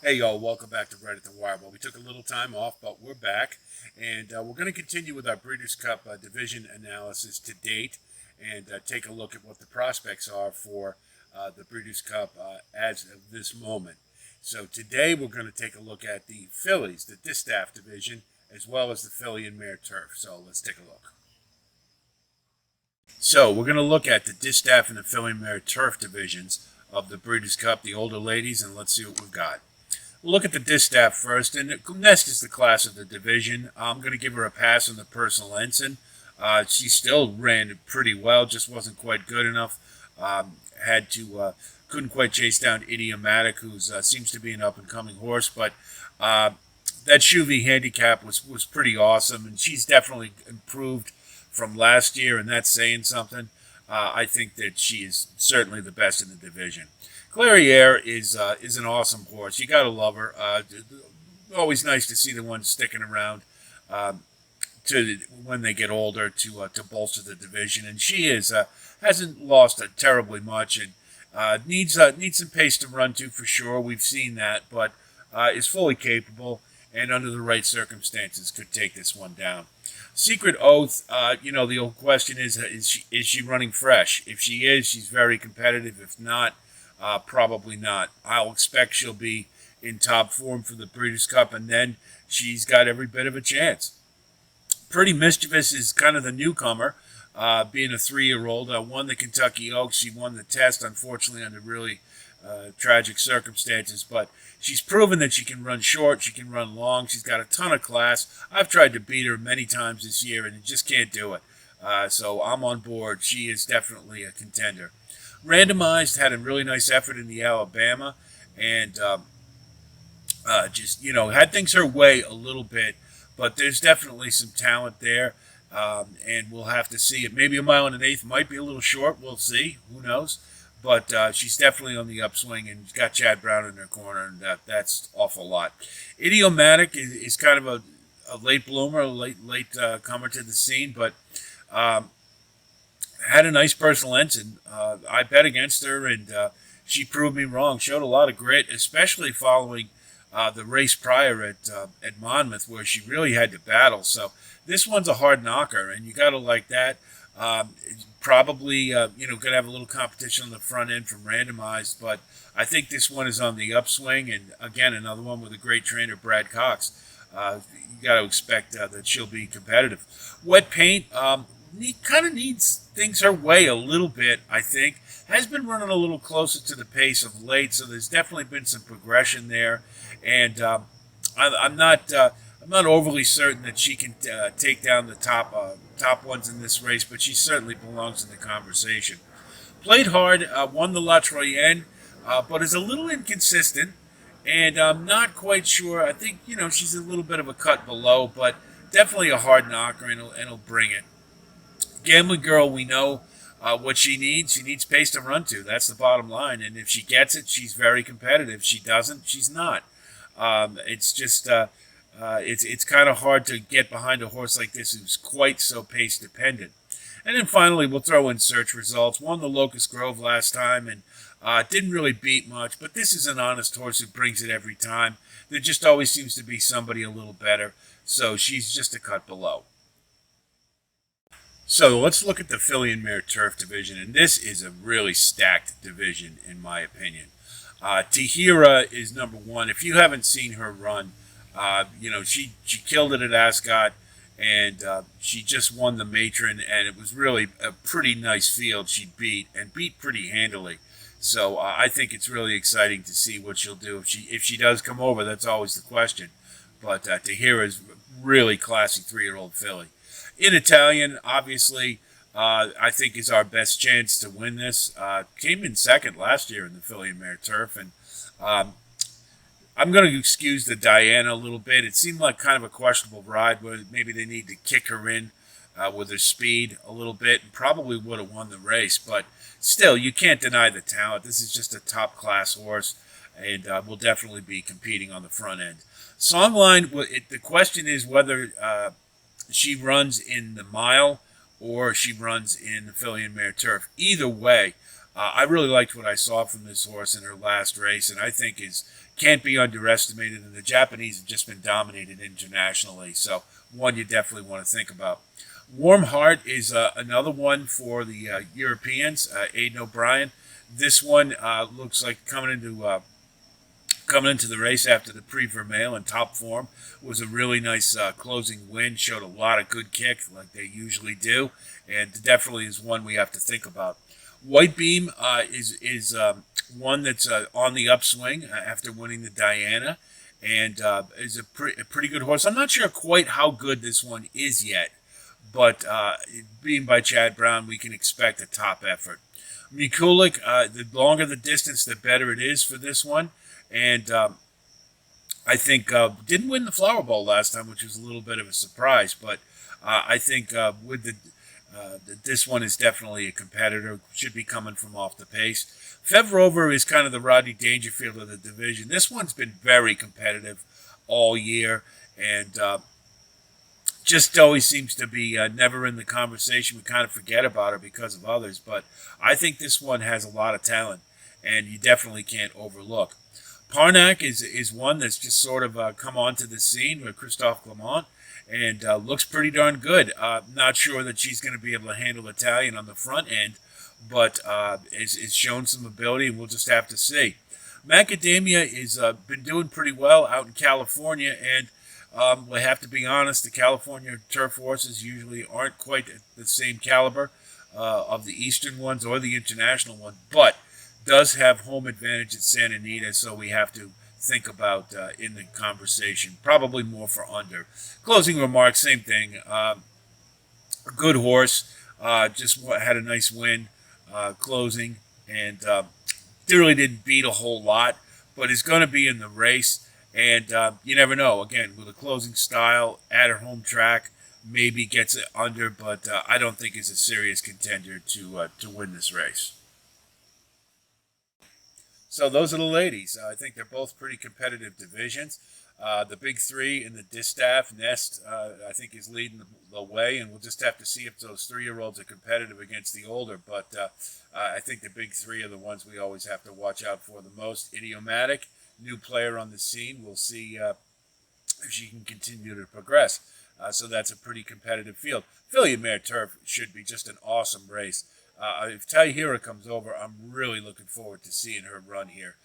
Hey, y'all, welcome back to Right at the Wire. Well, we took a little time off, but we're back. And we're going to continue with our Breeders' Cup division analysis to date and take a look at what the prospects are for the Breeders' Cup as of this moment. So today we're going to take a look at the fillies, the Distafff division, as well as the FIlly Mare Turf. So let's take a look. So we're going to look at the Distafff and the FIlly Mare Turf divisions of the Breeders' Cup, the older ladies, and let's see what we've got. We'll look at the Distafff first, and Nest is the class of the division. I'm going to give her a pass on the personal ensign. She still ran pretty well, just wasn't quite good enough. Couldn't quite chase down Idiomatic, who seems to be an up-and-coming horse, but that Shuvi handicap was pretty awesome, and she's definitely improved from last year, and that's saying something. I think that she is certainly the best in the division. Clairiere is an awesome horse. You gotta love her. Always nice to see the ones sticking around when they get older to bolster the division. And she hasn't lost terribly much and needs some pace to run to for sure. We've seen that, but is fully capable and under the right circumstances could take this one down. Secret Oath, the old question is she running fresh? If she is, she's very competitive. If not, probably not. I'll expect she'll be in top form for the Breeders' Cup, and then she's got every bit of a chance. Pretty Mischievous is kind of the newcomer, being a 3-year-old. Won the Kentucky Oaks. She won the test, unfortunately, under really tragic circumstances, but she's proven that she can run short, she can run long, she's got a ton of class. I've tried to beat her many times this year, and just can't do it. So I'm on board. She is definitely a contender. Randomized had a really nice effort in the Alabama, and had things her way a little bit, but there's definitely some talent there, and we'll have to see it. Maybe 1 1/8 might be a little short. We'll see. Who knows? But she's definitely on the upswing, and got Chad Brown in her corner, and that's awful lot. Idiomatic is kind of a late bloomer, a late comer to the scene, but had a nice personal ensign. I bet against her, and she proved me wrong. Showed a lot of grit, especially following the race prior at Monmouth, where she really had to battle. So this one's a hard knocker, and you got to like that. Probably, going to have a little competition on the front end from Randomized, but I think this one is on the upswing, and again, another one with a great trainer, Brad Cox. You got to expect that she'll be competitive. Wet Paint kind of needs things her way a little bit, I think. Has been running a little closer to the pace of late, so there's definitely been some progression there, and I'm not overly certain that she can take down the top ones in this race, but she certainly belongs in the conversation. Played hard, won the La Troyenne, but is a little inconsistent, and I'm not quite sure. I think she's a little bit of a cut below, but definitely a hard knocker, and it'll bring it. Gambling Girl, we know what she needs. She needs pace to run to. That's the bottom line, and if she gets it, she's very competitive. If she doesn't, she's not. It's just it's kind of hard to get behind a horse like this who's quite so pace dependent. And then finally, we'll throw in search results. Won the Locust Grove last time and didn't really beat much, but this is an honest horse who brings it every time. There just always seems to be somebody a little better, so she's just a cut below. So let's look at the FIlly Mare Turf division, and this is a really stacked division in my opinion. Tahira is number one. If you haven't seen her run, she killed it at Ascot, and she just won the Matron, and it was really a pretty nice field she beat pretty handily. So I think it's really exciting to see what she'll do if she does come over. That's always the question. But Tahira is really classy 3-year-old filly. In Italian, obviously, I think is our best chance to win this. Came in second last year in the FIlly Mare Turf, and I'm going to excuse the Diana a little bit. It seemed like kind of a questionable ride where maybe they need to kick her in with her speed a little bit, and probably would have won the race. But still, you can't deny the talent. This is just a top-class horse, and will definitely be competing on the front end. Songline, the question is whether she runs in the mile or she runs in the FIlly Mare Turf. Either way, I really liked what I saw from this horse in her last race, and I think can't be underestimated. And the Japanese have just been dominated internationally, so one you definitely want to think about. Warm Heart is another one for the Europeans. Aidan O'Brien. This one looks like coming into the race after the Prix Vermeil in top form. Was a really nice closing win. Showed a lot of good kick like they usually do, and definitely is one we have to think about. White Beam is one that's on the upswing after winning the Diana, and is a pretty good horse. I'm not sure quite how good this one is yet, but being by Chad Brown, we can expect a top effort. Mikulik, the longer the distance, the better it is for this one. And I think didn't win the Flower Bowl last time, which was a little bit of a surprise. But I think with this one is definitely a competitor. Should be coming from off the pace. Fev Rover is kind of the Rodney Dangerfield of the division. This one's been very competitive all year, and just always seems to be never in the conversation. We kind of forget about her because of others. But I think this one has a lot of talent, and you definitely can't overlook. Parnac is one that's just sort of come onto the scene with Christophe Clement, and looks pretty darn good. Not sure that she's going to be able to handle Italian on the front end, but it's shown some ability, and we'll just have to see. Macadamia has been doing pretty well out in California, and we have to be honest, the California turf horses usually aren't quite the same caliber of the Eastern ones or the international ones, but does have home advantage at Santa Anita, so we have to think about in the conversation. Probably more for under. Closing remarks, same thing. A good horse, just had a nice win closing, and really didn't beat a whole lot, but is going to be in the race. And you never know. Again, with a closing style at her home track, maybe gets it under, but I don't think is a serious contender to win this race. So those are the ladies. I think they're both pretty competitive divisions. The big three in the Distafff Nest, I think, is leading the way, and we'll just have to see if those 3-year-olds are competitive against the older. But I think the big three are the ones we always have to watch out for the most. Idiomatic, new player on the scene. We'll see if she can continue to progress. So that's a pretty competitive field. FIlly Mare Turf should be just an awesome race. If Tahira comes over, I'm really looking forward to seeing her run here.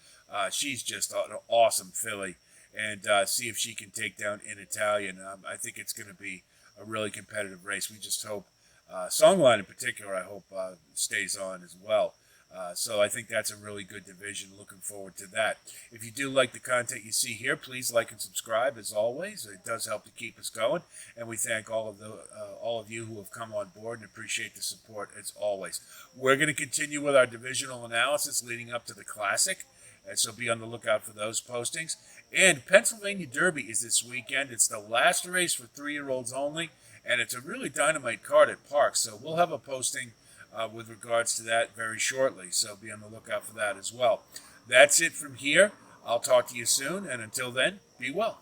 She's just an awesome filly, and see if she can take down in Italian. I think it's going to be a really competitive race. We just hope, Songline in particular, I hope stays on as well. So I think that's a really good division. Looking forward to that. If you do like the content you see here, please like and subscribe. As always, it does help to keep us going. And we thank all of you who have come on board and appreciate the support as always. We're going to continue with our divisional analysis leading up to the Classic, and so be on the lookout for those postings. And Pennsylvania Derby is this weekend. It's the last race for 3-year-olds only, and it's a really dynamite card at Park. So we'll have a posting with regards to that very shortly, so be on the lookout for that as well. That's it from here. I'll talk to you soon, and until then, be well.